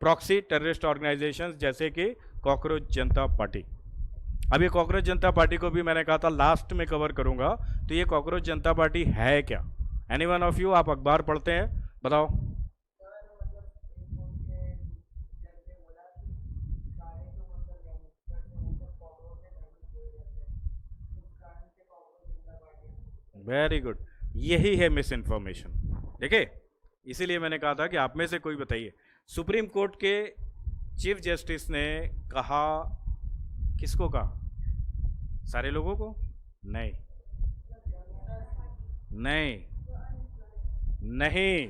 Proxy terrorist organisations जैसे कि cockroach जनता party. अब ये कॉकरोच जनता पार्टी को भी मैंने कहा था लास्ट में कवर करूंगा, तो ये कॉकरोच जनता पार्टी है क्या? एनी वन ऑफ यू, आप अखबार पढ़ते हैं, बताओ। वेरी गुड, यही है मिस इन्फॉर्मेशन। देखिए, इसीलिए मैंने कहा था कि आप में से कोई बताइए। सुप्रीम कोर्ट के चीफ जस्टिस ने कहा, किसको कहा? सारे लोगों को? नहीं नहीं नहीं,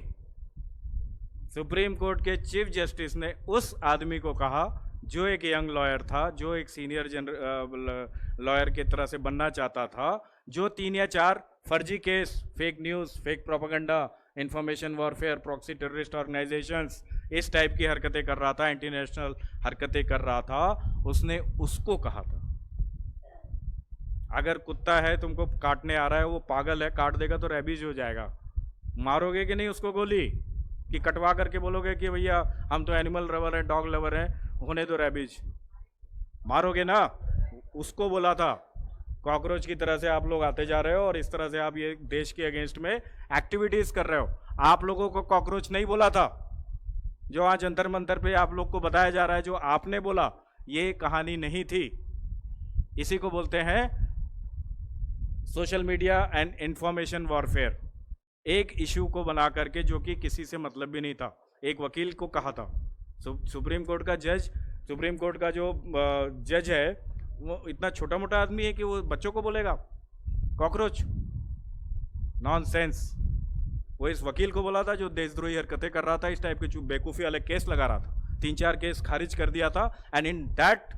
सुप्रीम कोर्ट के चीफ जस्टिस ने उस आदमी को कहा जो एक यंग लॉयर था, जो एक सीनियर लॉयर की तरह से बनना चाहता था, जो 3 या 4 फर्जी case, fake news, fake propaganda, information warfare, proxy terrorist organisations, इस टाइप की हरकतें कर रहा था, इंटरनेशनल हरकतें कर रहा था, उसने उसको कहा था अगर कुत्ता है तुमको काटने आ रहा है, वो पागल है, काट देगा तो रेबीज हो जाएगा, मारोगे कि नहीं उसको गोली? कि कटवा करके बोलोगे कि भैया हम तो एनिमल लवर हैं, डॉग लवर हैं, होने दो रेबीज? मारोगे ना। उसको बोला था कॉकरोच की तरह से आप लोग आते जा रहे हो और इस तरह से आप ये देश के अगेंस्ट में एक्टिविटीज कर रहे हो। आप लोगों को कॉकरोच नहीं बोला था, जो आज जंतर मंतर पे आप लोग को बताया जा रहा है, जो आपने बोला, ये कहानी नहीं थी। इसी को बोलते हैं social media and information warfare. एक इशू को बना करके, जो कि किसी से मतलब भी नहीं था, एक वकील को कहा था। सुप्रीम कोर्ट का जज, सुप्रीम कोर्ट का जो जज है, वो इतना छोटा मोटा आदमी है कि वो बच्चों को बोलेगा कॉकरोच? नॉनसेंस। वो इस वकील को बोला था जो देशद्रोही हरकतें कर रहा था, इस टाइप के बेवकूफ़ी वाले केस लगा रहा था, 3-4 केस खारिज कर दिया था, एंड इन दैट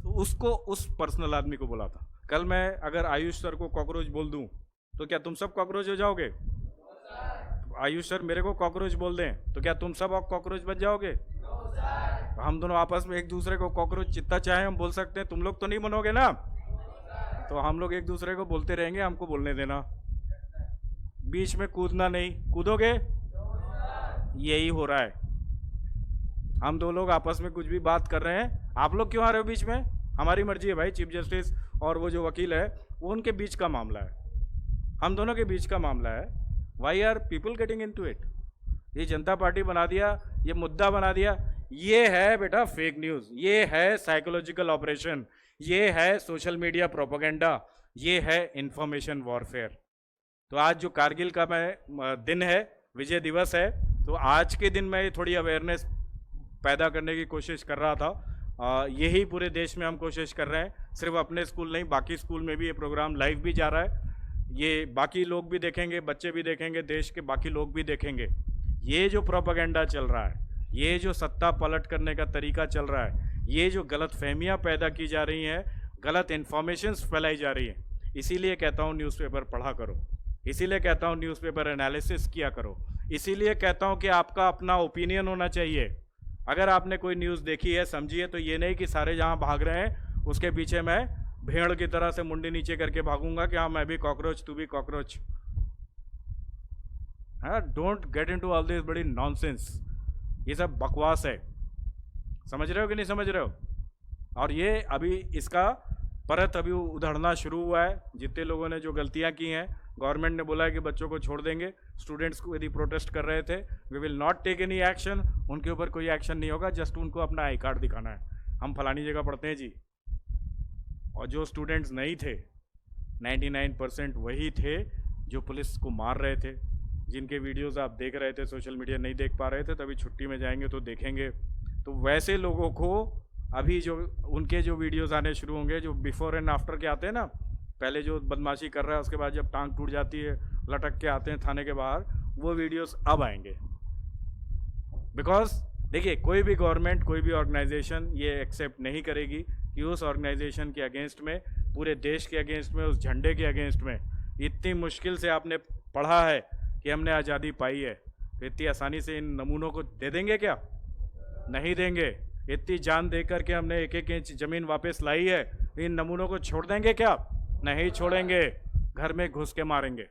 उसको, उस पर्सनल आदमी को बोला था। कल मैं अगर आयुष सर को कॉकरोच बोल दूं तो क्या तुम सब कॉकरोच हो जाओगे? आयुष सर मेरे को कॉकरोच बोल दें तो क्या तुम सब कॉकरोच बन जाओगे? हम दोनों आपस में एक दूसरे को कॉकरोच जितना चाहे हम बोल सकते हैं, तुम लोग तो नहीं बनोगे ना? तो हम लोग एक दूसरे को बोलते रहेंगे, हमको बोलने देना, बीच में कूदना नहीं। कूदोगे? यही हो रहा है, हम दो लोग आपस में कुछ भी बात कर रहे हैं, आप लोग क्यों आ रहे हो बीच में? हमारी मर्जी है भाई, चीफ जस्टिस और वो जो वकील है, वो उनके बीच का मामला है, हम दोनों के बीच का मामला है। Why are people getting into it? ये जनता पार्टी बना दिया, ये मुद्दा बना दिया, ये है बेटा फेक न्यूज़, ये है साइकोलॉजिकल ऑपरेशन, ये है सोशल मीडिया प्रोपेगेंडा, ये है इंफॉर्मेशन वॉरफेयर। तो आज जो कारगिल का दिन है, विजय दिवस है, तो आज के दिन में थोड़ी अवेयरनेस पैदा करने की कोशिश कर रहा था। यही पूरे देश में हम कोशिश कर रहे हैं, सिर्फ अपने स्कूल नहीं, बाकी स्कूल में भी ये प्रोग्राम लाइव भी जा रहा है, ये बाकी लोग भी देखेंगे, बच्चे भी देखेंगे, देश के बाकी लोग भी देखेंगे। ये जो प्रोपेगेंडा चल रहा है, ये जो सत्ता पलट करने का तरीका चल रहा है, ये जो गलत फहमियाँ पैदा की जा रही हैं, गलत इन्फॉर्मेशंस फैलाई जा रही हैं, इसीलिए कहता हूँ न्यूज़पेपर पढ़ा करो, इसीलिए कहता हूँ न्यूज़पेपर एनालिसिस किया करो, इसीलिए कहता हूँ कि आपका अपना ओपिनियन होना चाहिए। अगर आपने कोई न्यूज़ देखी है, समझी है, तो ये नहीं कि सारे जहाँ भाग रहे हैं उसके पीछे मैं भेड़ की तरह से मुंडी नीचे करके भागूंगा कि हाँ मैं भी कॉकरोच, तू भी कॉकरोच। हाँ, don't get into all this बड़ी नॉनसेंस, ये सब बकवास है। समझ रहे हो कि नहीं समझ रहे हो? और ये अभी इसका परत अभी उधड़ना शुरू हुआ है। जितने लोगों ने जो गलतियां की हैं, गवर्नमेंट ने बोला है कि बच्चों को छोड़ देंगे, स्टूडेंट्स को यदि प्रोटेस्ट कर रहे थे, we will not take any action, उनके ऊपर कोई एक्शन नहीं होगा, जस्ट उनको अपना आई कार्ड दिखाना है, हम फलानी जगह पढ़ते हैं जी। और जो स्टूडेंट्स नहीं थे, 99% वही थे जो पुलिस को मार रहे थे, जिनके वीडियोस आप देख रहे थे, सोशल मीडिया नहीं देख पा रहे थे, तभी छुट्टी में जाएंगे तो देखेंगे। तो वैसे लोगों को अभी जो उनके जो वीडियोस आने शुरू होंगे, जो बिफोर एंड आफ्टर के आते हैं ना, पहले जो बदमाशी कर रहा है, उसके बाद जब टांग टूट जाती है, लटक के आते हैं थाने के बाहर, वो वीडियोस अब आएंगे। बिकॉज देखिए, कोई भी गवर्नमेंट, कोई भी ऑर्गेनाइजेशन ये एक्सेप्ट नहीं करेगी कि उस ऑर्गेनाइजेशन के अगेंस्ट में, पूरे देश के अगेंस्ट में, उस झंडे के अगेंस्ट में, इतनी मुश्किल से आपने पढ़ा है कि हमने आज़ादी पाई है, तो इतनी आसानी से इन नमूनों को दे देंगे क्या? नहीं देंगे। इतनी जान दे करके हमने एक एक इंच ज़मीन वापस लाई है, इन नमूनों को छोड़ देंगे क्या? नहीं छोड़ेंगे, घर में घुस के मारेंगे।